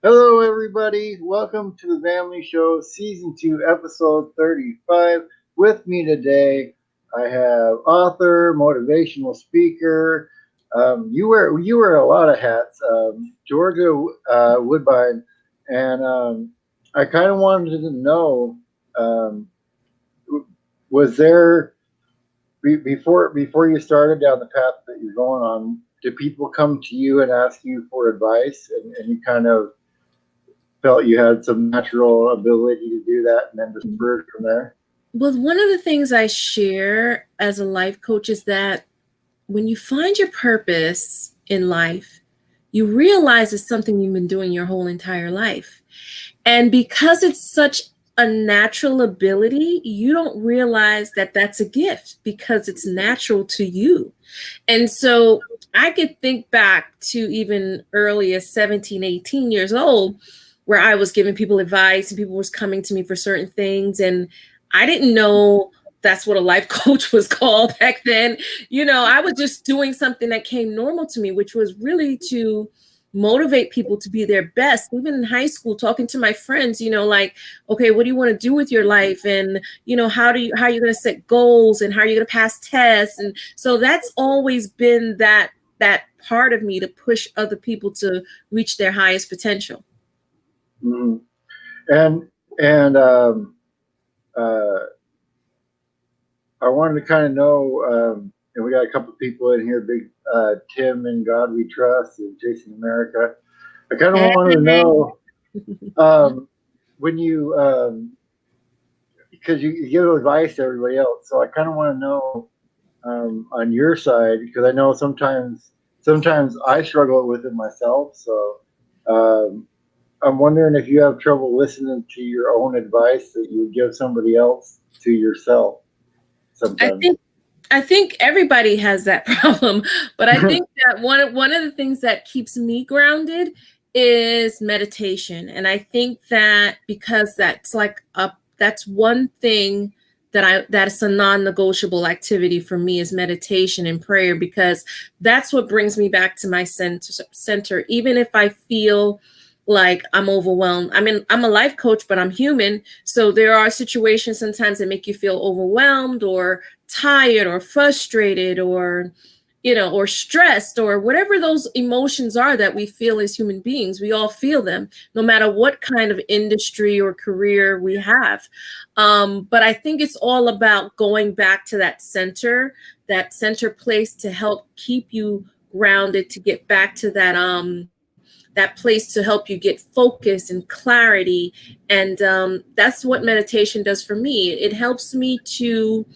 Hello, everybody. Welcome to the Vamily Show, Season 2, Episode 35. With me today, I have author, motivational speaker. You wear a lot of hats, Georgia Woodbine, and I kind of wanted to know, um, was there before you started down the path that you're going on? Did people come to you and ask you for advice, and you kind of felt you had some natural ability to do that and then just spurred from there? Well, one of the things I share as a life coach is that when you find your purpose in life, you realize it's something you've been doing your whole entire life. And because it's such a natural ability, you don't realize that that's a gift because it's natural to you. And so I could think back to even early as 17, 18 years old, where I was giving people advice and people was coming to me for certain things. And I didn't know that's what a life coach was called back then. I was just doing something that came normal to me, which was really to motivate people to be their best. Even in high school, talking to my friends, like, okay, what do you want to do with your life? And, how are you going to set goals and how are you going to pass tests? And so that's always been that part of me to push other people to reach their highest potential. Mm-hmm. And uh, I wanted to kind of know, and we got a couple of people in here, big Tim and God We Trust and Jason America. I kind of wanted to know when you, because you give advice to everybody else, so I kind of want to know on your side, because I know sometimes I struggle with it myself. So I'm wondering if you have trouble listening to your own advice that you would give somebody else to yourself I sometimes. think I think everybody has that problem, but I think that one of the things that keeps me grounded is meditation. And I think that because that's one thing that's a non-negotiable activity for me is meditation and prayer, because that's what brings me back to my center even if I feel like I'm overwhelmed. I mean, I'm a life coach, but I'm human. So there are situations sometimes that make you feel overwhelmed or tired or frustrated or or stressed or whatever those emotions are that we feel as human beings. We all feel them no matter what kind of industry or career we have. But I think it's all about going back to that center place to help keep you grounded, to get back to that place to help you get focus and clarity. And that's what meditation does for me. It helps me to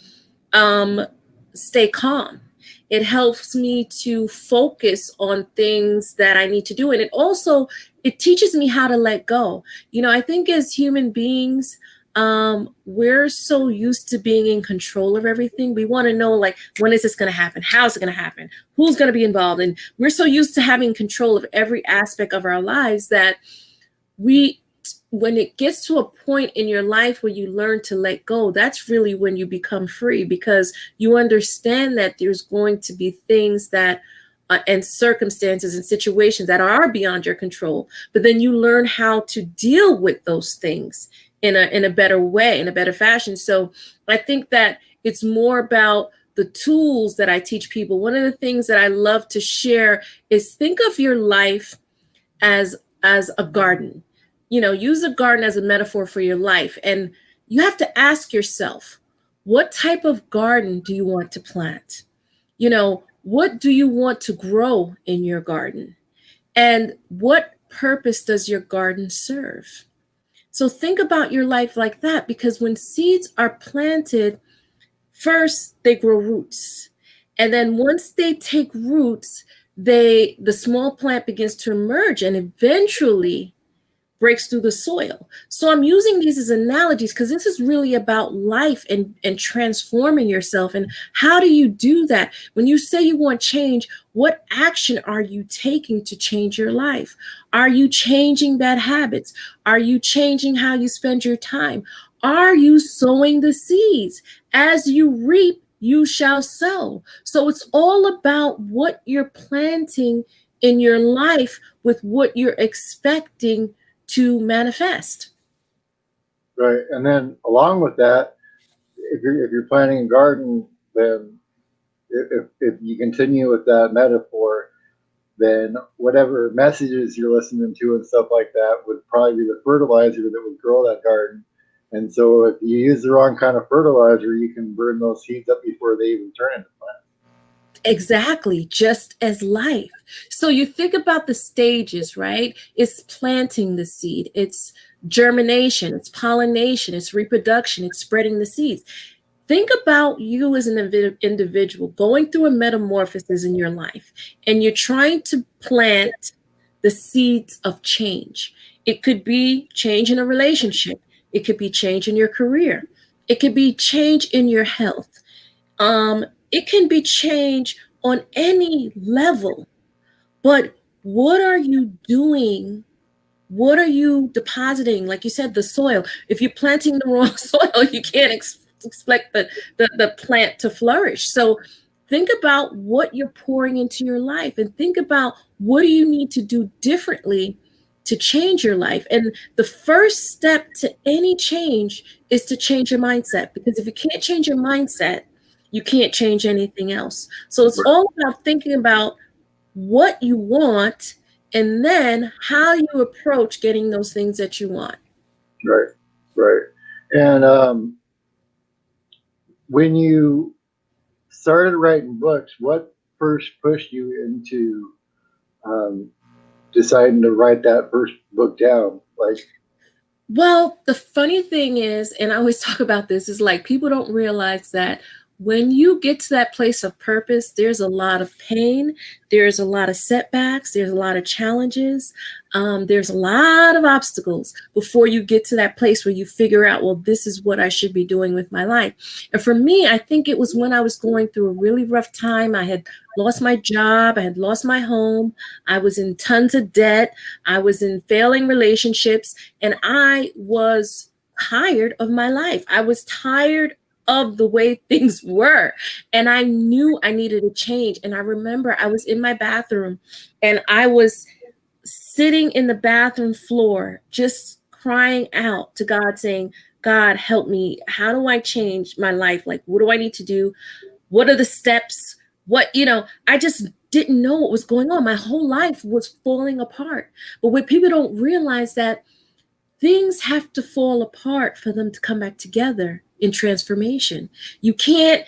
um, stay calm. It helps me to focus on things that I need to do. And it teaches me how to let go. I think as human beings, we're so used to being in control of everything. We want to know, like, when is this going to happen? How is it going to happen? Who's going to be involved? And we're so used to having control of every aspect of our lives that we when it gets to a point in your life where you learn to let go, that's really when you become free, because you understand that there's going to be things that and circumstances and situations that are beyond your control, but then you learn how to deal with those things in a better way, in a better fashion. So I think that it's more about the tools that I teach people. One of the things that I love to share is think of your life as a garden. Use a garden as a metaphor for your life, and you have to ask yourself, what type of garden do you want to plant? What do you want to grow in your garden, and what purpose does your garden serve? So think about your life like that, because when seeds are planted, first they grow roots, and then once they take roots, the small plant begins to emerge and eventually breaks through the soil. So I'm using these as analogies because this is really about life and transforming yourself. And how do you do that? When you say you want change, what action are you taking to change your life? Are you changing bad habits? Are you changing how you spend your time? Are you sowing the seeds? As you reap, you shall sow. So it's all about what you're planting in your life with what you're expecting to manifest. Right. And then along with that, if you're planting a garden, then if you continue with that metaphor, then whatever messages you're listening to and stuff like that would probably be the fertilizer that would grow that garden. And so if you use the wrong kind of fertilizer, you can burn those seeds up before they even turn into plants. Exactly, just as life. So you think about the stages, right? It's planting the seed, it's germination, it's pollination, it's reproduction, it's spreading the seeds. Think about you as an individual going through a metamorphosis in your life, and you're trying to plant the seeds of change. It could be change in a relationship, it could be change in your career, it could be change in your health. It can be change on any level, but what are you doing? What are you depositing? Like you said, the soil. If you're planting the wrong soil, you can't expect the plant to flourish. So think about what you're pouring into your life, and think about what do you need to do differently to change your life. And the first step to any change is to change your mindset, because if you can't change your mindset, you can't change anything else. So it's all about thinking about what you want and then how you approach getting those things that you want. Right. Right. And when you started writing books, what first pushed you into um, deciding to write that first book down? Like, Well, the funny thing is, and I always talk about this, is like people don't realize that when you get to that place of purpose, there's a lot of pain, there's a lot of setbacks, there's a lot of challenges, there's a lot of obstacles before you get to that place where you figure out, well, this is what I should be doing with my life. And for me, I think it was when I was going through a really rough time. I had lost my job, I had lost my home, I was in tons of debt, I was in failing relationships, and I was tired of my life. I was tired of the way things were. And I knew I needed a change. And I remember I was in my bathroom and I was sitting in the bathroom floor, just crying out to God, saying, God, help me. How do I change my life? Like, what do I need to do? What are the steps? I just didn't know what was going on. My whole life was falling apart. But what people don't realize that things have to fall apart for them to come back together in transformation. You can't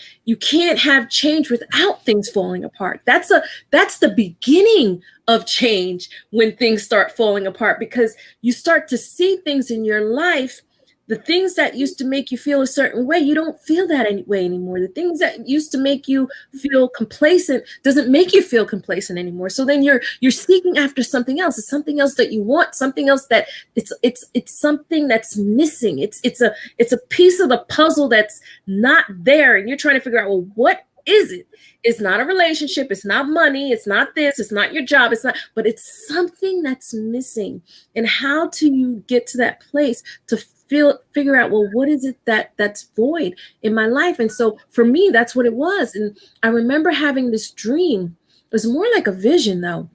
have change without things falling apart. That's the beginning of change, when things start falling apart, because you start to see things in your life. The things that used to make you feel a certain way, you don't feel that way anymore. The things that used to make you feel complacent doesn't make you feel complacent anymore. So then you're seeking after something else. It's something else that you want, something else that it's something that's missing. It's a piece of the puzzle that's not there, and you're trying to figure out, well, what is it? It's not a relationship, it's not money, it's not this, it's not your job, it's not, but it's something that's missing. And how do you get to that place to figure out, well, what is it that's void in my life? And so for me, that's what it was. And I remember having this dream. It was more like a vision, though.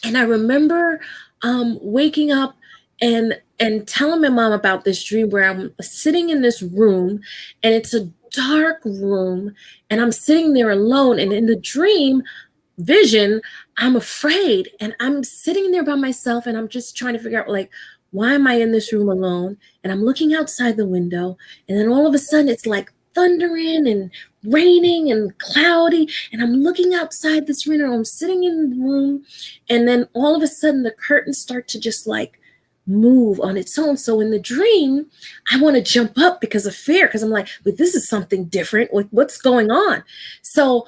And I remember waking up and telling my mom about this dream, where I'm sitting in this room, and it's a dark room, and I'm sitting there alone. And in the dream vision, I'm afraid, and I'm sitting there by myself, and I'm just trying to figure out, like, why am I in this room alone? And I'm looking outside the window, and then all of a sudden it's like thundering and raining and cloudy, and I'm looking outside this window. I'm sitting in the room, and then all of a sudden the curtains start to just like move on its own. So in the dream, I want to jump up because of fear, because I'm like, but this is something different. What's going on? So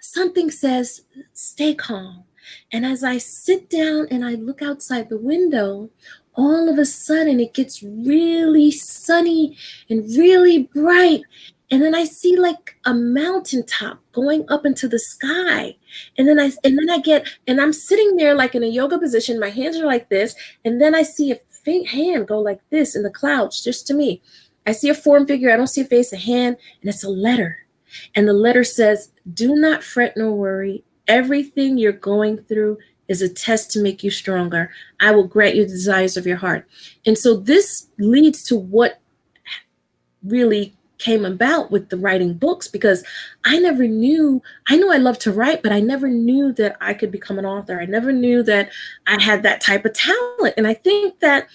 something says, stay calm. And as I sit down and I look outside the window, all of a sudden it gets really sunny and really bright. And then I see like a mountaintop going up into the sky. And I'm sitting there like in a yoga position. My hands are like this. And then I see a faint hand go like this in the clouds, just to me. I see a form figure. I don't see a face, a hand, and it's a letter. And the letter says, do not fret nor worry. Everything you're going through is a test to make you stronger. I will grant you the desires of your heart. And so this leads to what really came about with the writing books, because I never knew, I knew I loved to write, but I never knew that I could become an author. I never knew that I had that type of talent. And I think that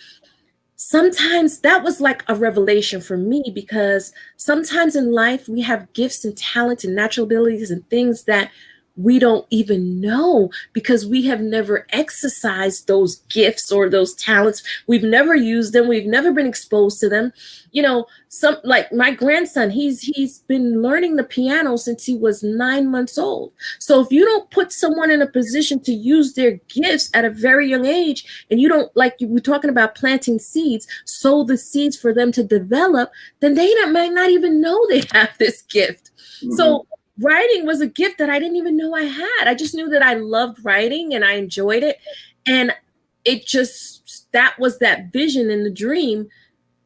sometimes that was like a revelation for me, because sometimes in life we have gifts and talents and natural abilities and things that we don't even know, because we have never exercised those gifts or those talents. We've never used them. We've never been exposed to them. Some, like my grandson, he's been learning the piano since he was 9 months old. So if you don't put someone in a position to use their gifts at a very young age, and you don't, like you were talking about planting seeds, sow the seeds for them to develop, then they might not even know they have this gift. Mm-hmm. So writing was a gift that I didn't even know I had. I just knew that I loved writing and I enjoyed it. And it just, that was that vision, and the dream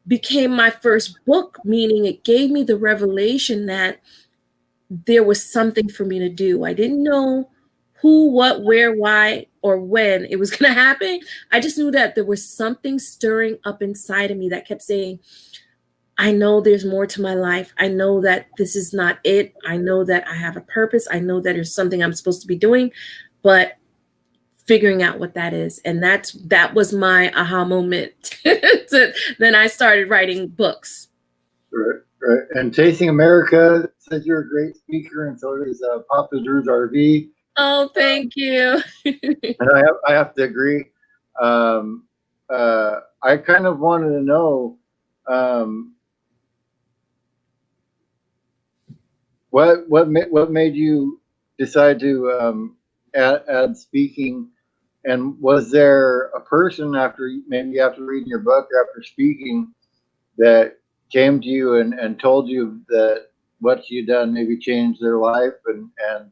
became my first book, meaning it gave me the revelation that there was something for me to do. I didn't know who, what, where, why, or when it was going to happen. I just knew that there was something stirring up inside of me that kept saying, I know there's more to my life. I know that this is not it. I know that I have a purpose. I know that there's something I'm supposed to be doing, but figuring out what that is. And that was my aha moment. Then I started writing books. Right. And Tasting America says you're a great speaker, and so does Papa Drew's RV. Oh, thank you. And I have to agree. I kind of wanted to know what made you decide to add speaking, and was there a person after reading your book or after speaking that came to you and told you that what you'd done maybe changed their life, and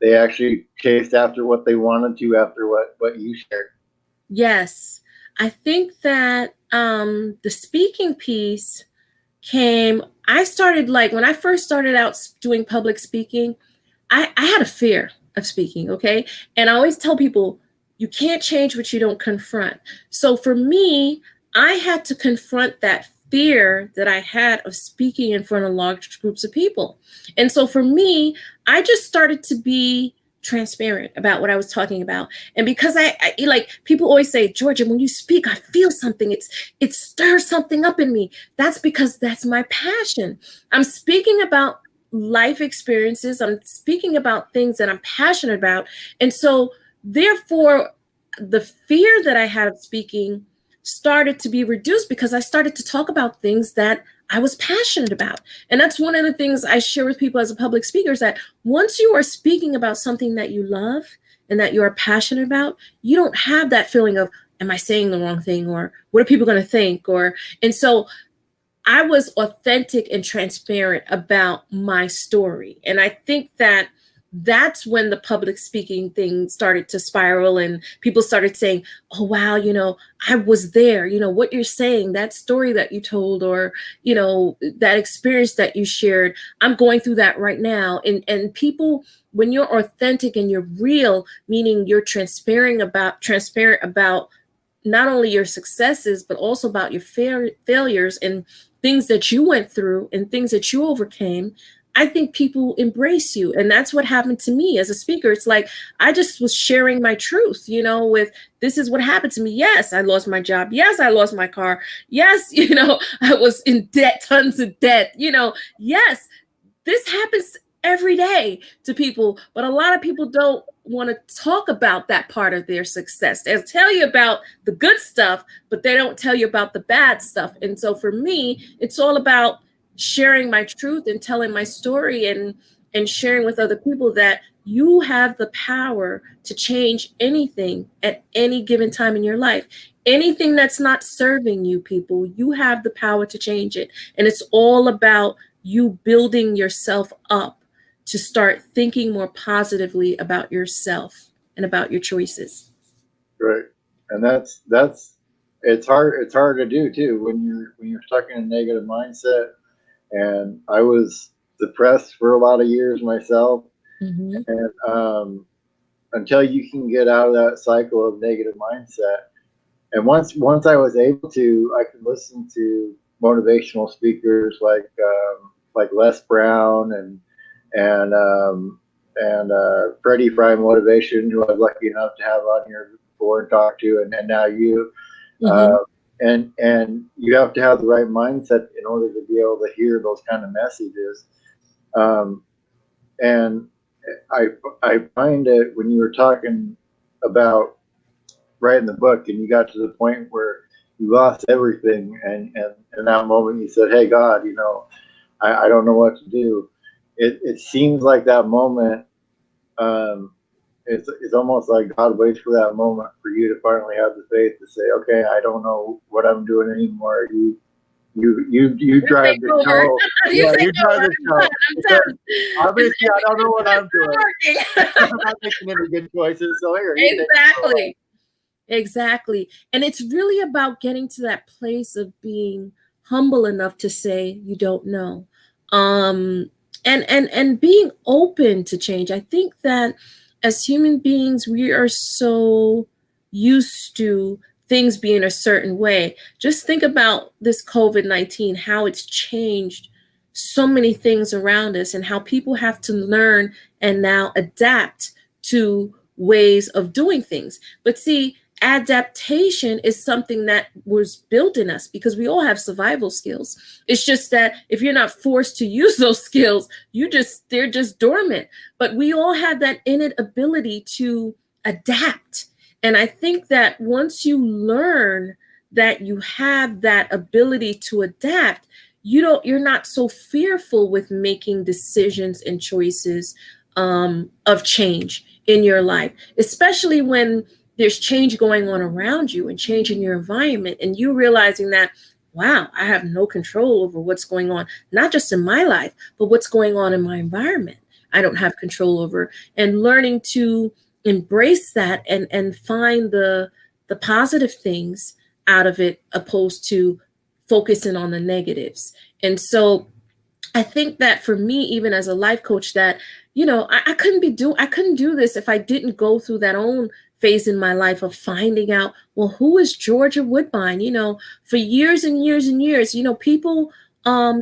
they actually chased after what they wanted to after what you shared? Yes. I think that the speaking piece came, I started, like when I first started out doing public speaking, I had a fear of speaking, okay? And I always tell people, you can't change what you don't confront. So for me, I had to confront that fear that I had of speaking in front of large groups of people. And so for me, I just started to be transparent about what I was talking about. And because I like, people always say, Georgia, when you speak, I feel something. It stirs something up in me. That's because that's my passion. I'm speaking about life experiences. I'm speaking about things that I'm passionate about. And so therefore, the fear that I had of speaking started to be reduced because I started to talk about things that I was passionate about. And that's one of the things I share with people as a public speaker, is that once you are speaking about something that you love and that you are passionate about, you don't have that feeling of, am I saying the wrong thing? Or what are people going to think? And so I was authentic and transparent about my story. And I think that that's when the public speaking thing started to spiral, and people started saying, oh, wow, I was there, what you're saying, that story that you told, or, that experience that you shared, I'm going through that right now. And people, when you're authentic and you're real, meaning you're transparent about not only your successes, but also about your failures and things that you went through and things that you overcame, I think people embrace you. And that's what happened to me as a speaker. It's like, I just was sharing my truth, with, this is what happened to me. Yes, I lost my job. Yes, I lost my car. Yes, I was in debt, tons of debt, yes, this happens every day to people, but a lot of people don't want to talk about that part of their success. They'll tell you about the good stuff, but they don't tell you about the bad stuff. And so for me, it's all about sharing my truth and telling my story, and sharing with other people that you have the power to change anything at any given time in your life. Anything that's not serving you, people, you have the power to change it. And it's all about you building yourself up to start thinking more positively about yourself and about your choices. Right. And that's it's hard to do too when you're stuck in a negative mindset. And I was depressed for a lot of years myself. Mm-hmm. And until you can get out of that cycle of negative mindset. And once I was able to, I could listen to motivational speakers like Les Brown and Freddie Fry Motivation, who I was lucky enough to have on here before and talk to, and now you. Mm-hmm. And you have to have the right mindset in order to be able to hear those kind of messages. Um, and I find that when you were talking about writing the book and you got to the point where you lost everything, and in that moment you said, "Hey God, I don't know what to do." It seems like that moment. It's almost like God waits for that moment for you to finally have the faith to say, "Okay, I don't know what I'm doing anymore. You You take drive the over. show. You Yeah, take you drive over. the show." I'm Because done. obviously, I don't know what I'm It's doing. not working. I'm not making any good choices. So here, you take Exactly. Exactly. And it's really about getting to that place of being humble enough to say you don't know. Um and being open to change. I think that as human beings we are so used to things being a certain way. Just think about this COVID-19, how it's changed so many things around us and how people have to learn and now adapt to ways of doing things. But see, adaptation is something that was built in us because we all have survival skills. It's just that if you're not forced to use those skills, they're just dormant. But we all have that innate ability to adapt. And I think that once you learn that you have that ability to adapt, you're not so fearful with making decisions and choices of change in your life, especially when there's change going on around you and change in your environment, and you realizing that, wow, I have no control over what's going on, not just in my life, but what's going on in my environment. I don't have control over, and learning to embrace that and find the positive things out of it opposed to focusing on the negatives. And so I think that for me, even as a life coach, that I couldn't do this if I didn't go through that own phase in my life of finding out, well, who is Georgia Woodbine? For years and years and years, people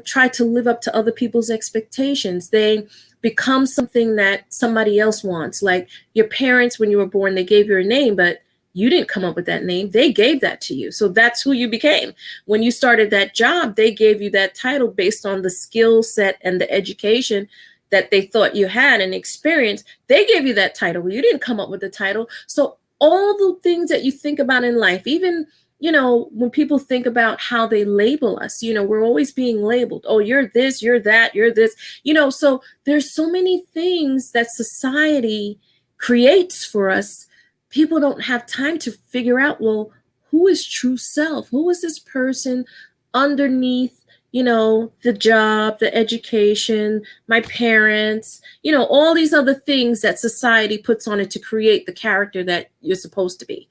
try to live up to other people's expectations. They become something that somebody else wants. Like your parents, when you were born, they gave you a name, but you didn't come up with that name. They gave that to you. So that's who you became. When you started that job, they gave you that title based on the skill set and the education that they thought you had and experience. They gave you that title. You didn't come up with the title. So all the things that you think about in life, even when people think about how they label us, we're always being labeled. Oh, you're this, you're that, you're this, so there's so many things that society creates for us. People don't have time to figure out, well, who is true self? Who is this person underneath, the job, the education, my parents, all these other things that society puts on it to create the character that you're supposed to be.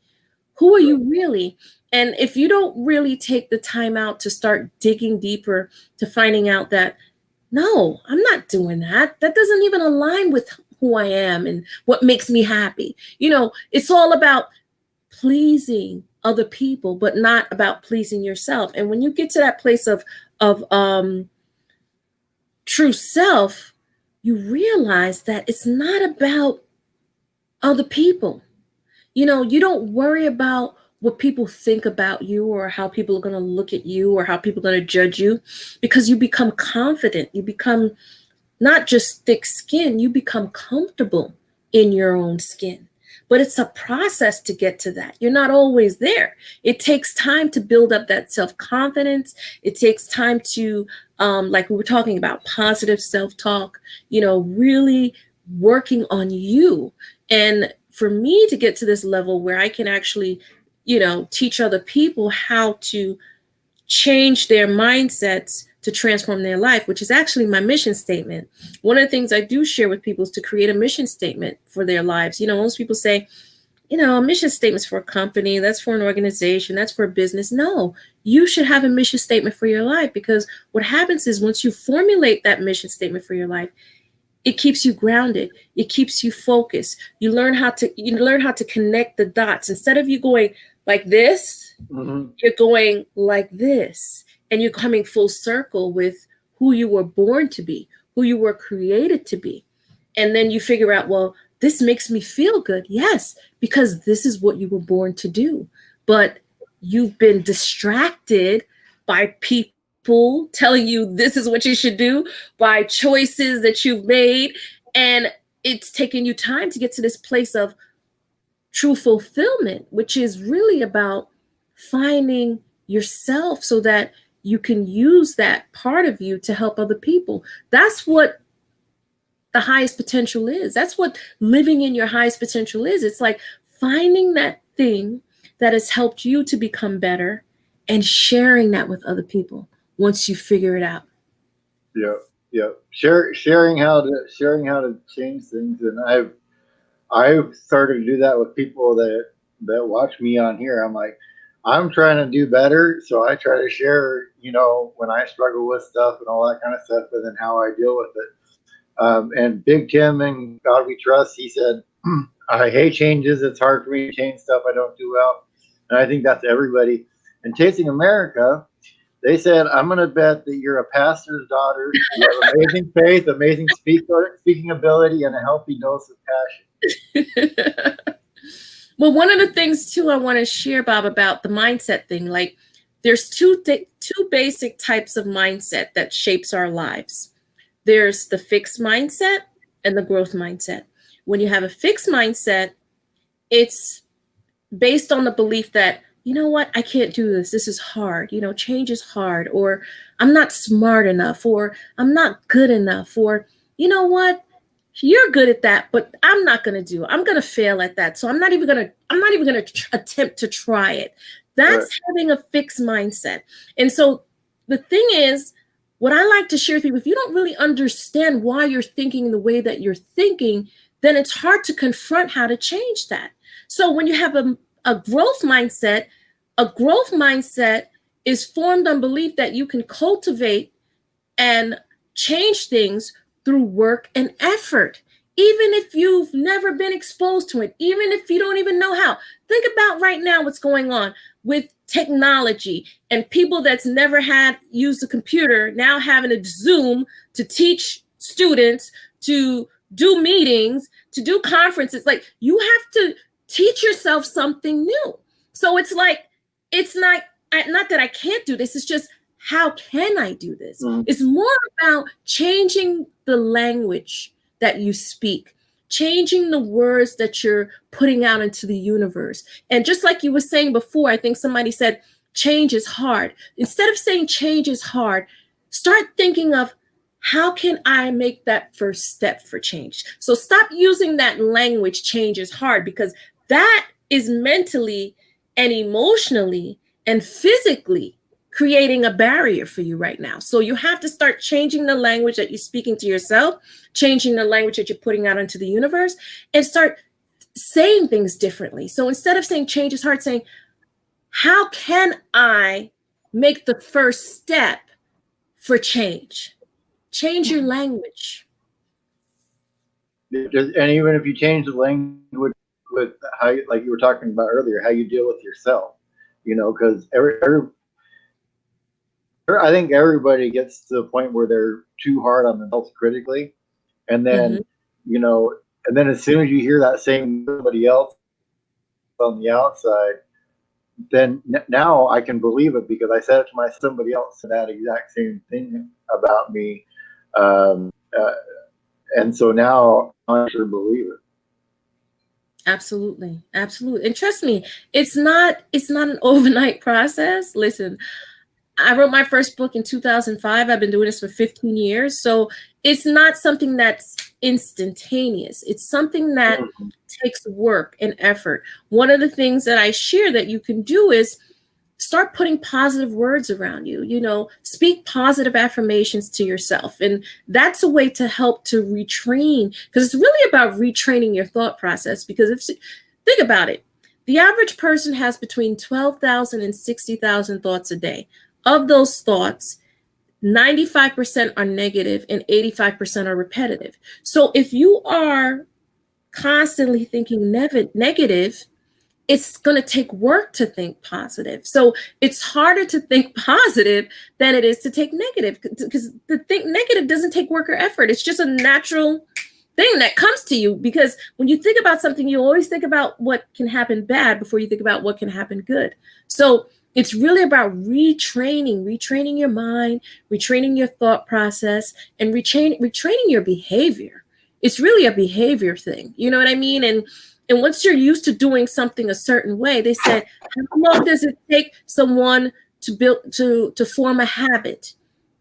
Who are you really? And if you don't really take the time out to start digging deeper to finding out that, no, I'm not doing that. That doesn't even align with who I am and what makes me happy. It's all about pleasing other people, but not about pleasing yourself. And when you get to that place of true self, you realize that it's not about other people. You don't worry about what people think about you or how people are going to look at you or how people are going to judge you, because you become confident. You become not just thick skin, you become comfortable in your own skin. But it's a process to get to that. You're not always there. It takes time to build up that self-confidence. It takes time to, like we were talking about, positive self-talk, really working on you. And for me to get to this level where I can actually, teach other people how to change their mindsets to transform their life, which is actually my mission statement. One of the things I do share with people is to create a mission statement for their lives. Most people say, a mission statement's for a company, that's for an organization, that's for a business. No, you should have a mission statement for your life, because what happens is once you formulate that mission statement for your life, it keeps you grounded. It keeps you focused. You learn how to connect the dots. Instead of you going like this, you're going like this. And you're coming full circle with who you were born to be, who you were created to be. And then you figure out, well, this makes me feel good. Yes, because this is what you were born to do. But you've been distracted by people telling you this is what you should do, by choices that you've made. And it's taken you time to get to this place of true fulfillment, which is really about finding yourself so that you can use that part of you to help other people. That's what the highest potential is. That's what living in your highest potential is. It's like finding that thing that has helped you to become better and sharing that with other people once you figure it out. Yeah, yeah. Sharing how to change things, and I've started to do that with people that watch me on here. I'm like, I'm trying to do better, so I try to share, when I struggle with stuff and all that kind of stuff, and then how I deal with it. And Big Tim and God We Trust, he said, I hate changes. It's hard for me to change stuff I don't do well. And I think that's everybody. And Chasing America, they said, I'm going to bet that you're a pastor's daughter. You have amazing faith, amazing speaking ability, and a healthy dose of passion. Well, one of the things too I want to share, Bob, about the mindset thing, like there's two basic types of mindset that shapes our lives. There's the fixed mindset and the growth mindset. When you have a fixed mindset, it's based on the belief that, you know what, I can't do this. This is hard. Change is hard, or I'm not smart enough, or I'm not good enough, or you know what, you're good at that, but I'm not going to do it. I'm going to fail at that. So I'm not even going to attempt to try it. That's having a fixed mindset. And so the thing is, what I like to share with people, if you don't really understand why you're thinking the way that you're thinking, then it's hard to confront how to change that. So when you have a growth mindset is formed on belief that you can cultivate and change things through work and effort, even if you've never been exposed to it, even if you don't even know how. Think about right now what's going on with technology and people that's never had used a computer now having a Zoom to teach students, to do meetings, to do conferences. Like, you have to teach yourself something new. So it's like, it's not that I can't do this. It's just, how can I do this? It's more about changing the language that you speak, changing the words that you're putting out into the universe. And just like you were saying before, I think somebody said, change is hard. Instead of saying change is hard, start thinking of, how can I make that first step for change? So stop using that language, change is hard, because that is mentally and emotionally and physically creating a barrier for you right now. So you have to start changing the language that you're speaking to yourself, changing the language that you're putting out into the universe, and start saying things differently. So instead of saying change is hard, saying, how can I make the first step for change? Change your language. And even if you change the language with how, like you were talking about earlier, how you deal with yourself, because I think everybody gets to the point where they're too hard on themselves critically, and then and then as soon as you hear that same somebody else on the outside, then now I can believe it because I said it to somebody else that exact same thing about me, and so now I should believe it. Absolutely. And trust me, it's not an overnight process. Listen, I wrote my first book in 2005. I've been doing this for 15 years. So it's not something that's instantaneous. It's something that takes work and effort. One of the things that I share that you can do is start putting positive words around you, speak positive affirmations to yourself. And that's a way to help to retrain, because it's really about retraining your thought process. Because think about it, the average person has between 12,000 and 60,000 thoughts a day. Of those thoughts, 95% are negative and 85% are repetitive. So if you are constantly thinking negative, it's going to take work to think positive. So it's harder to think positive than it is to take negative, because the think negative doesn't take work or effort. It's just a natural thing that comes to you, because when you think about something, you always think about what can happen bad before you think about what can happen good. So it's really about retraining your mind, retraining your thought process, and retraining your behavior. It's really a behavior thing. You know what I mean? And once you're used to doing something a certain way, they said, how long does it take someone to form a habit?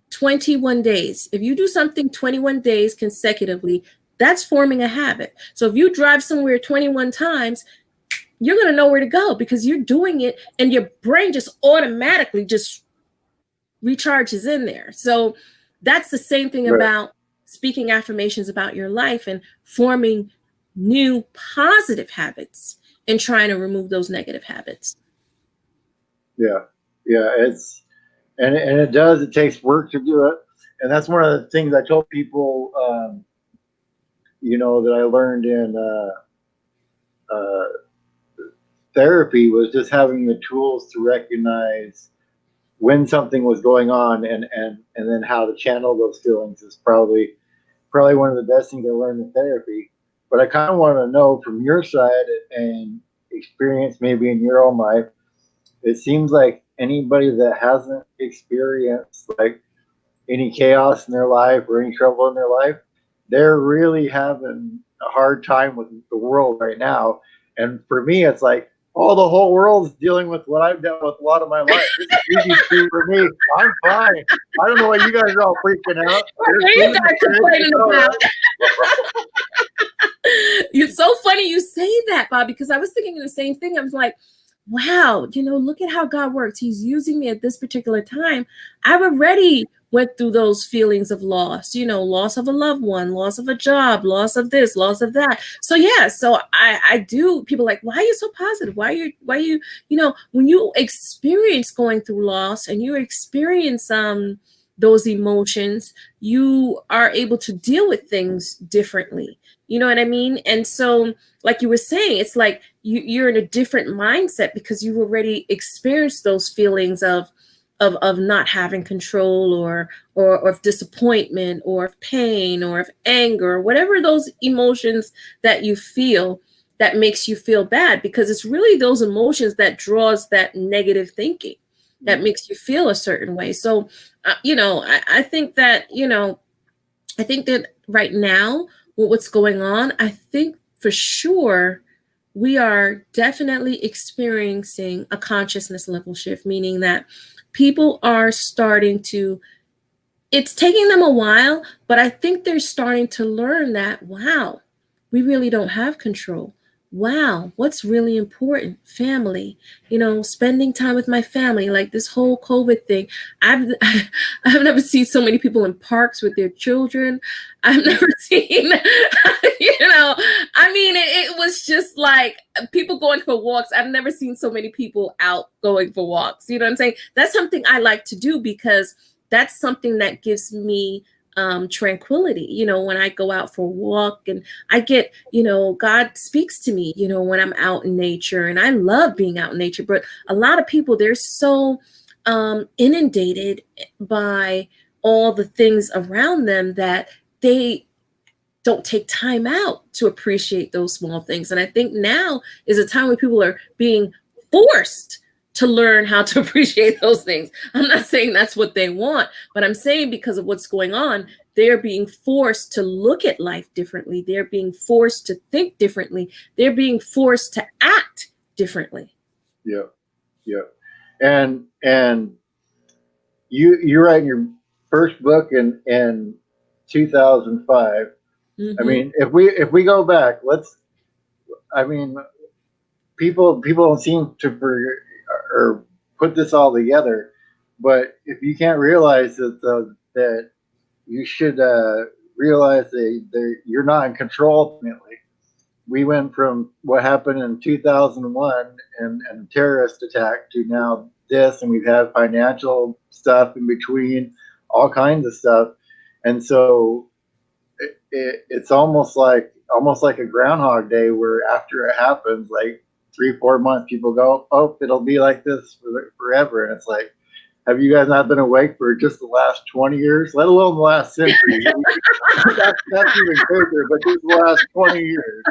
21 days. If you do something 21 days consecutively, that's forming a habit. So if you drive somewhere 21 times, you're going to know where to go because you're doing it, and your brain just automatically just recharges in there. So that's the same thing Right. about speaking affirmations about your life and forming new positive habits and trying to remove those negative habits. Yeah. Yeah. And it does. It takes work to do it, and that's one of the things I told people. That I learned in therapy was just having the tools to recognize when something was going on, and then how to channel those feelings is probably one of the best things I learned in therapy. But I kind of want to know from your side and experience maybe in your own life. It seems like anybody that hasn't experienced like any chaos in their life or any trouble in their life, they're really having a hard time with the world right now. And for me, it's like, oh, the whole world's dealing with what I've dealt with a lot of my life. This is easy for me. I'm fine. I don't know why you guys are all freaking out. What are you guys complaining about? It's so funny you say that, Bob, because I was thinking the same thing. I was like, wow, look at how God works. He's using me at this particular time. I've already went through those feelings of loss, loss of a loved one, loss of a job, loss of this, loss of that. So yeah, so I do. People are like, why are you so positive? Why you, when you experience going through loss and you experience those emotions, you are able to deal with things differently. You know what I mean? And so, like you were saying, it's like you're in a different mindset because you've already experienced those feelings of not having control, or of disappointment, or of pain, or of anger, or whatever those emotions that you feel that makes you feel bad, because it's really those emotions that draws that negative thinking that makes you feel a certain way. So I think that right now, with what's going on, I think for sure we are definitely experiencing a consciousness level shift, meaning that people are starting to, it's taking them a while, but I think they're starting to learn that, wow, we really don't have control. Wow, what's really important? Family, spending time with my family, like this whole COVID thing. I've never seen so many people in parks with their children. I've never seen, it was just like people going for walks. I've never seen so many people out going for walks. You know what I'm saying? That's something I like to do because that's something that gives me tranquility, when I go out for a walk, and I get, God speaks to me, when I'm out in nature, and I love being out in nature. But a lot of people, they're so inundated by all the things around them that they don't take time out to appreciate those small things. And I think now is a time when people are being forced to learn how to appreciate those things. I'm not saying that's what they want, but I'm saying because of what's going on, they're being forced to look at life differently. They're being forced to think differently. They're being forced to act differently. Yeah. Yeah. And you write in your first book in 2005. Mm-hmm. I mean, if we go back, people don't seem to or put this all together, but if you can't realize that you should realize that you're not in control ultimately. We went from what happened in 2001 and a terrorist attack to now this, and we've had financial stuff in between, all kinds of stuff. And so it's almost like a Groundhog Day, where after it happens, like 3 4 months, people go, "Oh, it'll be like this forever," and it's like, have you guys not been awake for just the last 20 years, let alone the last century? That's even crazier, but just the last 20 years.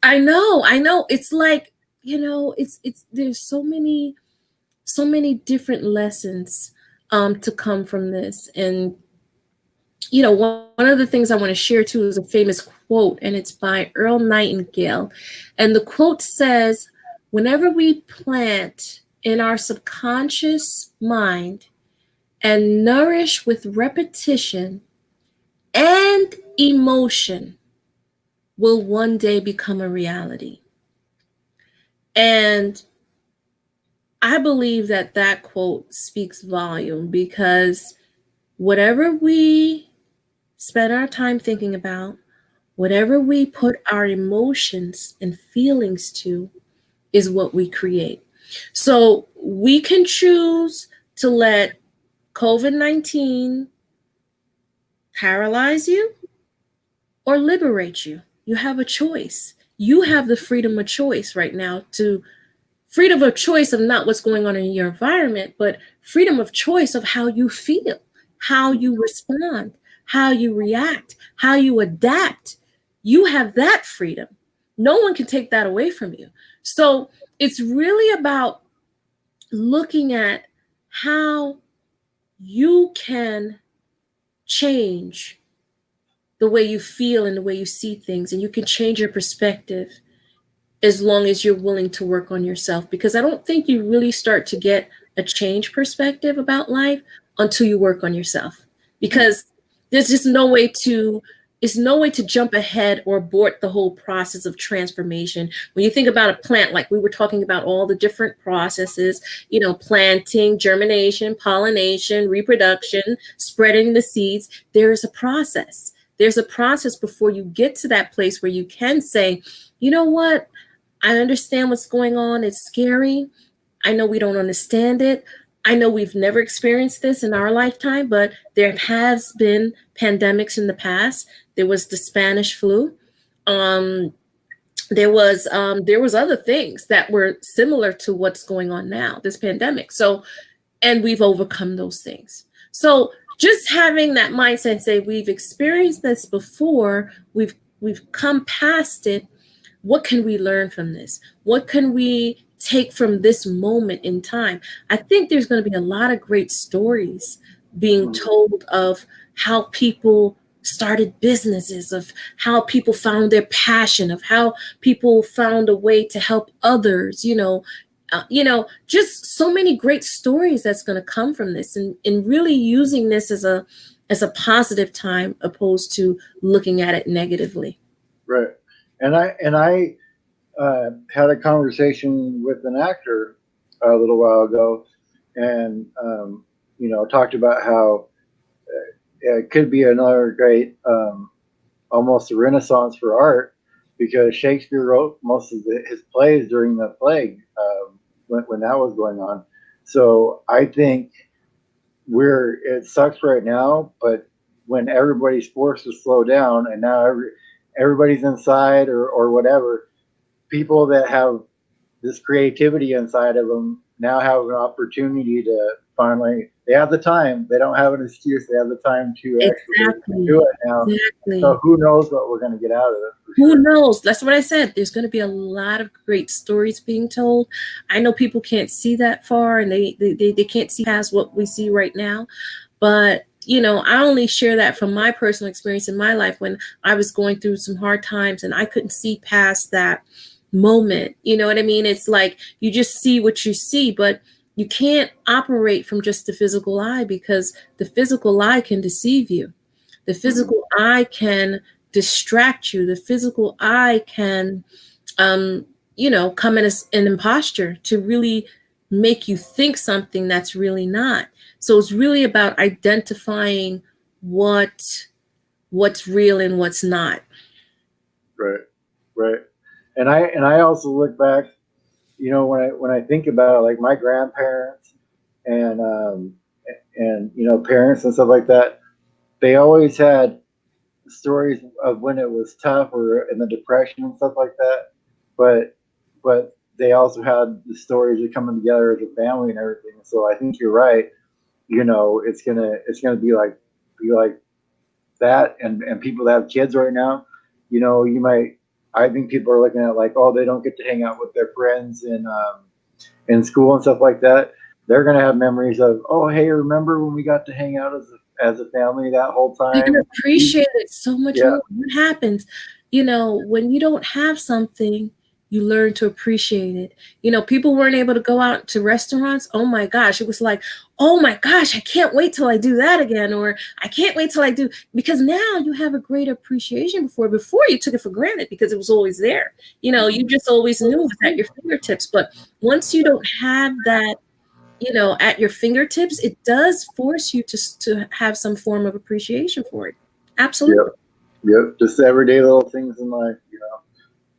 I know. It's like, it's there's so many different lessons to come from this. And one of the things I want to share too is a famous quote, and it's by Earl Nightingale. And the quote says, "Whenever we plant in our subconscious mind and nourish with repetition and emotion, will one day become a reality." And I believe that that quote speaks volume, because whatever we spend our time thinking about, whatever we put our emotions and feelings to, is what we create. So we can choose to let COVID-19 paralyze you or liberate you. You have a choice. You have the freedom of choice right now, to freedom of choice of not what's going on in your environment, but freedom of choice of how you feel, how you respond, how you react, how you adapt. You have that freedom. No one can take that away from you. So it's really about looking at how you can change the way you feel and the way you see things, and you can change your perspective as long as you're willing to work on yourself. Because I don't think you really start to get a change perspective about life until you work on yourself. Because there's just no way to jump ahead or abort the whole process of transformation. When you think about a plant, like we were talking about all the different processes, planting, germination, pollination, reproduction, spreading the seeds, there is a process. There's a process before you get to that place where you can say, you know what? I understand what's going on. It's scary. I know we don't understand it. I know we've never experienced this in our lifetime, but there has been pandemics in the past. There was the Spanish flu. There was other things that were similar to what's going on now, this pandemic. So, and we've overcome those things. So just having that mindset and say, we've experienced this before, we've come past it. What can we learn from this? What can we take from this moment in time? I think there's going to be a lot of great stories being told of how people started businesses, of how people found their passion, of how people found a way to help others, just so many great stories that's going to come from this, and really using this as a positive time, opposed to looking at it negatively. Right. And I had a conversation with an actor a little while ago, and talked about how it could be another great, almost a renaissance for art, because Shakespeare wrote most of his plays during the plague, when that was going on. So I think it sucks right now, but when everybody's forced to slow down, and now everybody's inside, or whatever, people that have this creativity inside of them now have an opportunity to finally, they have the time, they don't have an excuse, they have the time to actually Exactly. do it now. Exactly. So who knows what we're going to get out of it. Who knows? That's what I said. There's going to be a lot of great stories being told. I know people can't see that far, and they can't see past what we see right now. But, I only share that from my personal experience in my life, when I was going through some hard times and I couldn't see past that moment. You know what I mean? It's like you just see what you see, but you can't operate from just the physical eye, because the physical eye can deceive you. The physical eye can distract you. The physical eye can, come in as an imposture to really make you think something that's really not. So it's really about identifying what's real and what's not. Right, right. And I also look back, when I think about it, like my grandparents, and and parents and stuff like that, they always had stories of when it was tough or in the depression and stuff like that. But they also had the stories of coming together as a family and everything. So I think you're right. It's gonna be like that, and people that have kids right now, you might. I think people are looking at like, oh, they don't get to hang out with their friends in school and stuff like that. They're gonna have memories of, oh, hey, remember when we got to hang out as a family that whole You're time? gonna appreciate it so much Yeah. more. What happens, when you don't have something, you learn to appreciate it. People weren't able to go out to restaurants. Oh my gosh, it was like, oh my gosh, I can't wait till I do that again, or I can't wait till I do, because now you have a great appreciation. Before you took it for granted because it was always there. You just always knew it was at your fingertips. But once you don't have that, at your fingertips, it does force you to have some form of appreciation for it. Yep. Absolutely. Yep. Just everyday little things in life.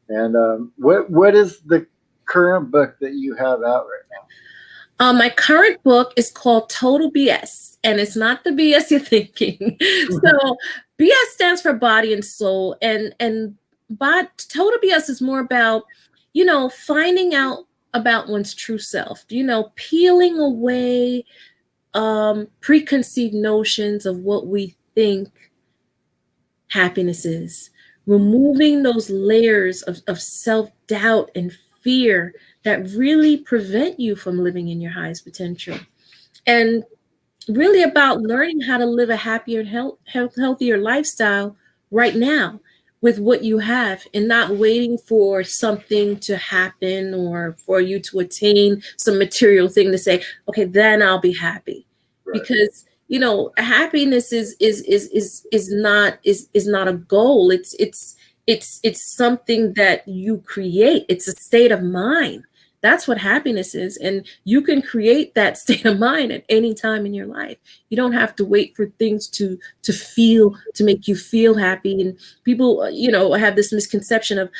And what is the current book that you have out right now? My current book is called Total BS, and it's not the BS you're thinking. So BS stands for body and soul, and Total BS is more about, finding out about one's true self. Peeling away preconceived notions of what we think happiness is, removing those layers of self-doubt and fear that really prevent you from living in your highest potential, and really about learning how to live a happier and healthier lifestyle right now with what you have, and not waiting for something to happen or for you to attain some material thing to say, okay, then I'll be happy. Right. Because happiness is not a goal. It's something that you create. It's a state of mind. That's what happiness is. And you can create that state of mind at any time in your life. You don't have to wait for things to make you feel happy. And people, have this misconception of,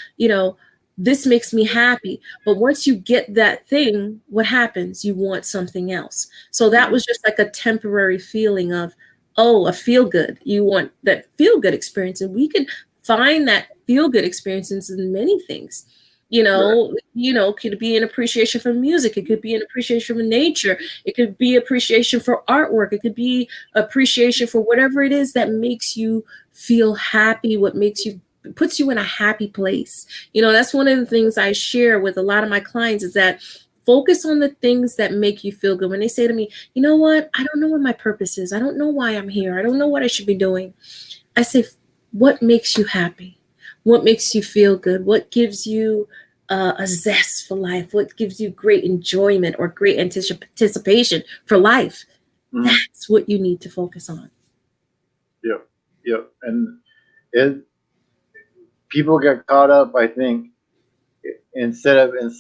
this makes me happy. But once you get that thing, what happens? You want something else. So that was just like a temporary feeling of, oh, a feel good. You want that feel good experience. And we can find that feel good experiences in many things. Could be an appreciation for music. It could be an appreciation for nature. It could be appreciation for artwork. It could be appreciation for whatever it is that makes you feel happy, puts you in a happy place. That's one of the things I share with a lot of my clients, is that focus on the things that make you feel good. When they say to me, you know what, I don't know what my purpose is. I don't know why I'm here. I don't know what I should be doing. I say, what makes you happy? What makes you feel good? What gives you a zest for life? What gives you great enjoyment or great anticipation for life? Mm-hmm. That's what you need to focus on. Yep. And people get caught up, I think, instead of, and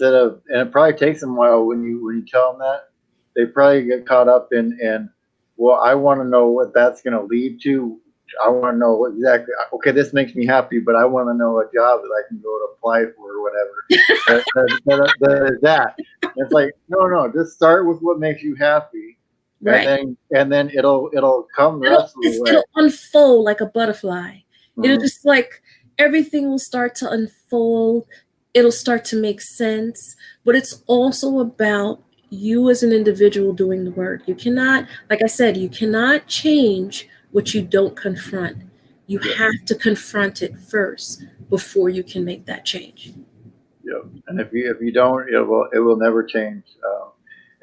it probably takes them a while when you tell them that, they probably get caught up in, well, I want to know what that's going to lead to. I want to know exactly. Okay, this makes me happy, but I want to know a job that I can go to apply for or whatever. that. It's like, no. Just start with what makes you happy, right? And then it'll come the rest of the way. It'll unfold like a butterfly. Mm-hmm. It'll just like everything will start to unfold. It'll start to make sense. But it's also about you as an individual doing the work. You cannot, like I said, you cannot change what you don't confront. You have to confront it first before you can make that change. Yep. And if you don't, it will never change.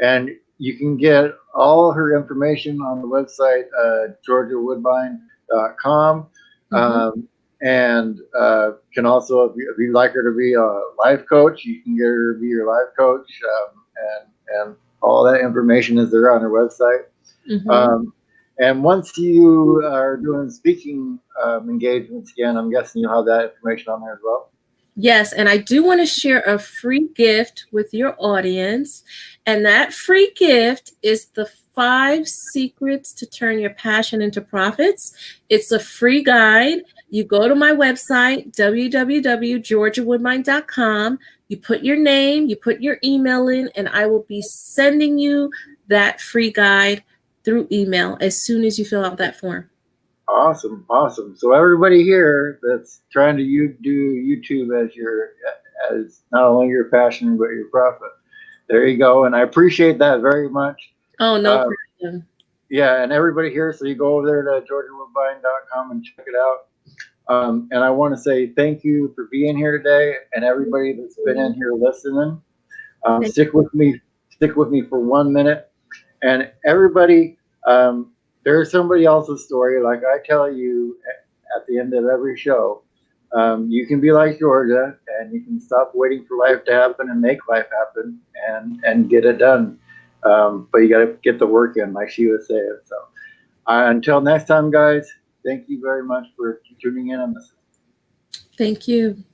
And you can get all her information on the website, GeorgiaWoodbine.com. And can also, if you'd like her to be a life coach, you can get her to be your life coach. And all that information is there on her website. And once you are doing speaking engagements again, I'm guessing you'll have that information on there as well. Yes, and I do want to share a free gift with your audience. And that free gift is the 5 secrets to turn your passion into profits. It's a free guide. You go to my website, www.georgiawoodbine.com. You put your name, you put your email in, and I will be sending you that free guide through email as soon as you fill out that form. Awesome, awesome. So everybody here that's trying to do YouTube as not only your passion but your profit, there you go. And I appreciate that very much. Oh, no problem. Yeah, and everybody here, so you go over there to georgiawoodbine.com and check it out. And I want to say thank you for being here today, and everybody that's been in here listening. Stick with me for 1 minute, and everybody. There's somebody else's story, like I tell you at the end of every show. You can be like Georgia, and you can stop waiting for life to happen and make life happen, and get it done. But you got to get the work in, like she was saying. So until next time, guys. Thank you very much for tuning in on this. Thank you.